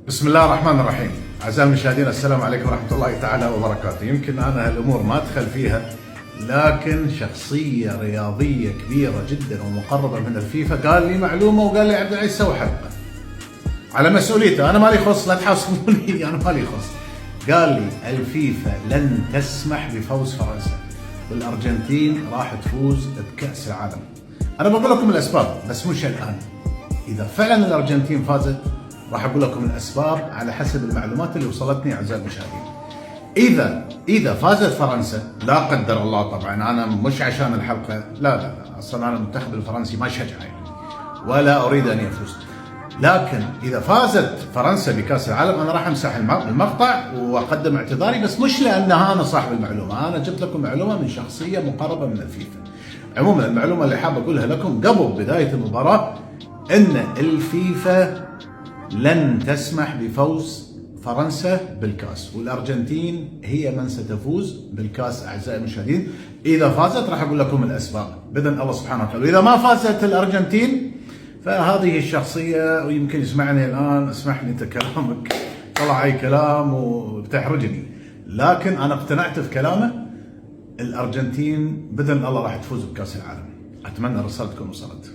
بسم الله الرحمن الرحيم. أعزائي المشاهدين، السلام عليكم ورحمة الله تعالى وبركاته. يمكن أنا هالأمور ما أدخل فيها، لكن شخصية رياضية كبيرة جدا ومقربة من الفيفا قال لي معلومة وقال لي عبد العزيز سوي حلقة على مسؤوليته، أنا مالي خص، لا تحاسبوني أنا مالي خص. قال لي الفيفا لن تسمح بفوز فرنسا والأرجنتين راح تفوز بكأس العالم. أنا بقول لكم الأسباب بس مش الآن. إذا فعلا الأرجنتين فازت راح اقول لكم الاسباب على حسب المعلومات اللي وصلتني اعزائي المشاهدين. اذا فازت فرنسا، لا قدر الله طبعا، انا مش عشان الحلقه، لا اصلا انا المنتخب الفرنسي ما اشجعه يعني، ولا اريد ان يفوز. لكن اذا فازت فرنسا بكاس العالم انا راح امسح المقطع واقدم اعتذاري، بس مش لانها انا صاحب المعلومه، انا جبت لكم معلومه من شخصيه مقربه من الفيفا. عموما المعلومه اللي حاب اقولها لكم قبل بدايه المباراه ان الفيفا لن تسمح بفوز فرنسا بالكاس، والارجنتين هي من ستفوز بالكاس اعزائي المشاهدين. اذا فازت راح اقول لكم الاسباب باذن الله سبحانه وتعالى، واذا ما فازت الارجنتين فهذه الشخصيه ويمكن يسمعني الان، اسمح لي انت كلامك طلع اي كلام وبتحرجني، لكن انا اقتنعت في كلامه. الارجنتين باذن الله راح تفوز بكاس العالم. اتمنى رسالتكم وصلت.